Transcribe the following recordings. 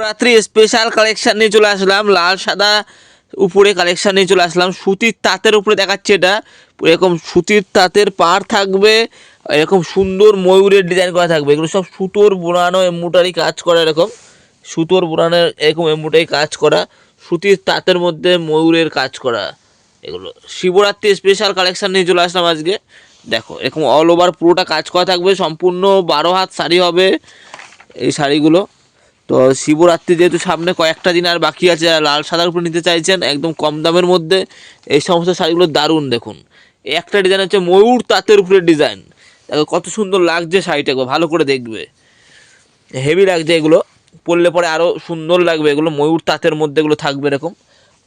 রাত্রি special collection নিয়ে চলে আসলাম, লাল সাদা উপরে কালেকশন নিয়ে চলে আসলাম। সুতির তাঁতের উপরে দেখাচ্ছে, এটা এরকম সুতির তাঁতের পাড় থাকবে, এরকম সুন্দর ময়ূরের ডিজাইন করা থাকবে। এগুলো সব সুতোর বোনানো এমব্রয়ডারি কাজ করা, এরকম সুতোর বোনানো এরকম এমব্রয়ডারি কাজ করা, সুতির তাঁতের মধ্যে ময়ূরের কাজ করা। এগুলো শিবরাত্রি স্পেশাল কালেকশন নিয়ে চলে আসলাম আজকে। দেখো এরকম অল ওভার পুরোটা কাজ করা থাকবে, সম্পূর্ণ 12 হাত শাড়ি হবে এই শাড়িগুলো। তো শিবরাত্রি যেহেতু সামনে কয়েকটা দিন আর বাকি আছে, যারা লাল সাদার উপরে নিতে চাইছেন একদম কম দামের মধ্যে, এই সমস্ত শাড়িগুলো দারুণ। দেখুন এই একটা ডিজাইন হচ্ছে ময়ূর তাঁতের উপরে ডিজাইন, দেখো কত সুন্দর লাগছে শাড়িটা, ভালো করে দেখবে, হেভি লাগছে। এগুলো পরলে পরে আরও সুন্দর লাগবে, এগুলো ময়ূর তাঁতের মধ্যে এগুলো থাকবে। এরকম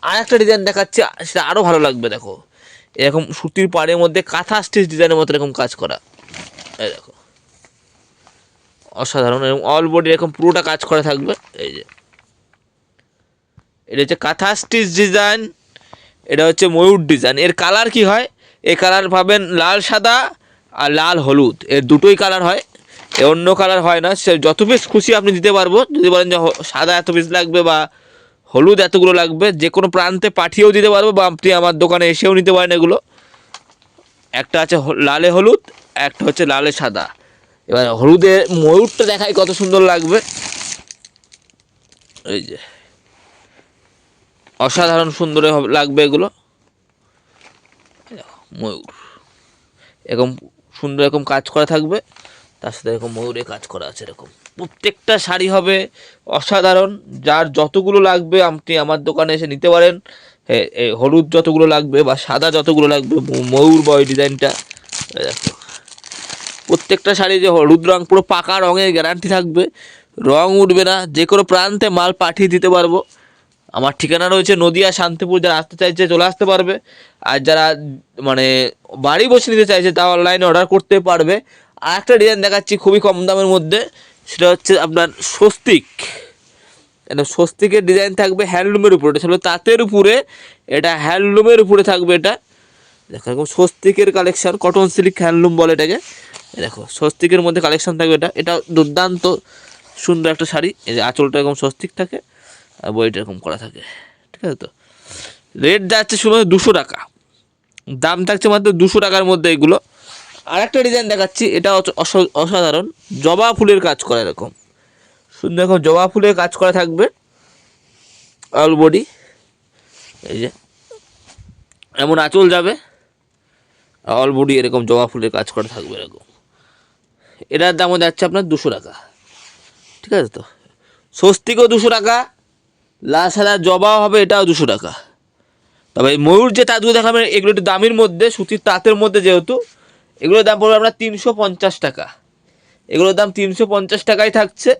আর একটা ডিজাইন দেখাচ্ছে, সেটা আরও ভালো লাগবে। দেখো এরকম সুতির পাড়ের মধ্যে কাঁথা স্টিচ ডিজাইনের মতো এরকম কাজ করা, এই দেখো অসাধারণ। এবং অল বডি এরকম পুরোটা কাজ করা থাকবে। এই যে এটা হচ্ছে কাঁথা স্টিচ ডিজাইন, এটা হচ্ছে ময়ূর ডিজাইন। এর কালার কি হয়, এই কালার পাবেন লাল সাদা আর লাল হলুদ, এর দুটোই কালার হয়, এর অন্য কালার হয় না। সে যত পিস খুশি আপনি দিতে পারবো, যদি বলেন যে সাদা এত পিস লাগবে বা হলুদ এতগুলো লাগবে, যে কোনো প্রান্তে পাঠিয়েও দিতে পারবো, বা আপনি আমার দোকানে এসেও নিতে পারেন। এগুলো একটা আছে লালে হলুদ, একটা হচ্ছে লালে সাদা। এবার হলুদে ময়ূরটা দেখাই কত সুন্দর লাগবে, এই যে অসাধারণ সুন্দর লাগবে এগুলো। ময়ূর এরকম সুন্দর এরকম কাজ করা থাকবে, তার সাথে এরকম ময়ূরের কাজ করা আছে। এরকম প্রত্যেকটা শাড়ি হবে অসাধারণ। যার যতগুলো লাগবে আপনি আমার দোকানে এসে নিতে পারেন। হলুদ যতগুলো লাগবে বা সাদা যতগুলো লাগবে, ময়ূর বা ওই ডিজাইনটা দেখো। প্রত্যেকটা শাড়ি যে হলুদ রঙ পুরো পাকা রঙের গ্যারান্টি থাকবে, রঙ উঠবে না, যে কোনো প্রান্তে মাল পাঠিয়ে দিতে পারবো। আমার ঠিকানা রয়েছে নদিয়া শান্তিপুর, যারা আসতে চাইছে চলে আসতে পারবে, আর যারা মানে বাড়ি বসে নিতে চাইছে তা অনলাইনে অর্ডার করতে পারবে। আর একটা ডিজাইন দেখাচ্ছি খুবই কম দামের মধ্যে, সেটা হচ্ছে আপনার স্বস্তিক। এটা স্বস্তিকের ডিজাইন থাকবে হ্যান্ডলুমের উপরে, এটা ছিল তাঁতের উপরে, এটা হ্যান্ডলুমের উপরে থাকবে। এটা দেখো এরকম স্বস্তিকের কালেকশন, কটন সিল্ক হ্যান্ডলুম বলে এটাকে। দেখো স্বস্তিকের মধ্যে কালেকশন থাকবে, এটা দুর্দান্ত সুন্দর একটা শাড়ি। এই যে আঁচলটা এরকম স্বস্তিক থাকে আর বইটা এরকম করা থাকে, ঠিক আছে। তো রেট যাচ্ছে শুধু 200 টাকা, দাম থাকছে মাত্র 200 টাকার মধ্যে এগুলো। আর একটা ডিজাইন দেখাচ্ছি, এটা অসাধারণ, জবা ফুলের কাজ করা, এরকম সুন্দর এরকম জবা ফুলের কাজ করা থাকবে অল বডি। এই যে এমন আঁচল যাবে, অল বডি এরকম জবা ফুলের কাজ করা থাকবে এরকম। এটার দামও যাচ্ছে আপনার 200 টাকা, ঠিক আছে। তো স্বস্তিকও 200 টাকা, লাল সাদা জবাও হবে, এটাও 200 টাকা। তবে ময়ূর যে তাঁতগুলো দেখাবেন এগুলো একটু দামের মধ্যে, সুতির তাঁতের মধ্যে, যেহেতু এগুলোর দাম পড়বে আপনার 350 টাকা। এগুলোর দাম 350 টাকাই থাকছে।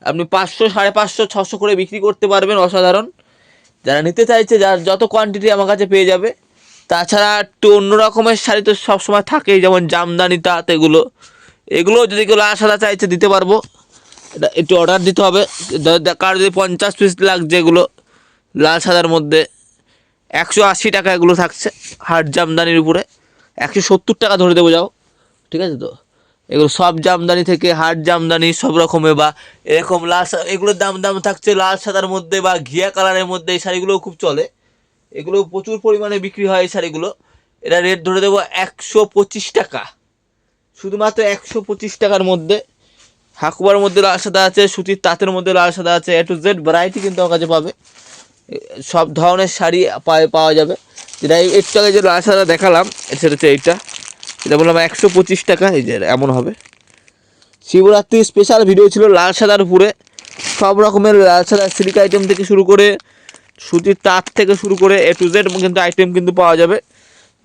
আপনি 500, 550, 600 করে বিক্রি করতে পারবেন, অসাধারণ। যারা নিতে চাইছে, যার যত কোয়ান্টিটি আমার কাছে পেয়ে যাবে। তাছাড়া একটু অন্য রকমের শাড়ি তো সবসময় থাকেই, যেমন জামদানি তাঁত, এগুলো যদি কেউ লাল সাদা চাইছে দিতে পারবো। এটা একটু অর্ডার দিতে হবে। কার যদি 50 পিস লাগছে এগুলো লাল সাদার মধ্যে, 180 টাকা এগুলো থাকছে হাট জামদানির উপরে, 170 টাকা ধরে দেবো যাও, ঠিক আছে। তো এগুলো সব জামদানি থেকে হাট জামদানি সব রকমের, বা এরকম এগুলোর দাম থাকছে লাল সাদার মধ্যে বা ঘিয়া কালারের মধ্যে। এই শাড়িগুলোও খুব চলে, এগুলো প্রচুর পরিমাণে বিক্রি হয় এই শাড়িগুলো। এটা রেট ধরে দেবো 125 টাকা, শুধুমাত্র 125 টাকার মধ্যে। হাকুবার মধ্যে লাল সাদা আছে, সুতির তাঁতের মধ্যে লাল সাদা আছে, A to Z ভ্যারাইটি কিন্তু আমার কাছে পাবে। সব ধরনের শাড়ি পাওয়া যাবে। যেটা একটু আগে যে লাল সাদা দেখালাম, সেটা হচ্ছে এইটা, এটা বললাম 125 টাকা। এই যে এমন হবে। শিবরাত্রি স্পেশাল ভিডিও ছিল লাল সাদার উপরে, সব রকমের লাল সাদা সিল্ক আইটেম থেকে শুরু করে সুতির তাঁত থেকে শুরু করে A to Z কিন্তু আইটেম কিন্তু পাওয়া যাবে।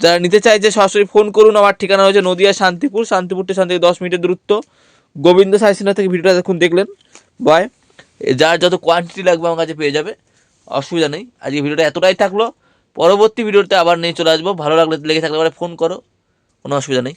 যারা নিতে চাইছে সরাসরি ফোন করুন। আমার ঠিকানা হচ্ছে নদিয়া শান্তিপুর স্টেশন থেকে 10 মিনিটের দূরত্ব। গোবিন্দ সাই সেন্টার থেকে ভিডিওটা দেখুন, দেখলেন বয়, যার যত কোয়ান্টিটি লাগবে আমার কাছে পেয়ে যাবে, অসুবিধা নেই। আজকে ভিডিওটা এতটাই থাকলো, পরবর্তী ভিডিওতে আবার নিয়ে চলে আসবো। ভালো লেগে থাকলে ফোন করো, কোনো অসুবিধা নেই।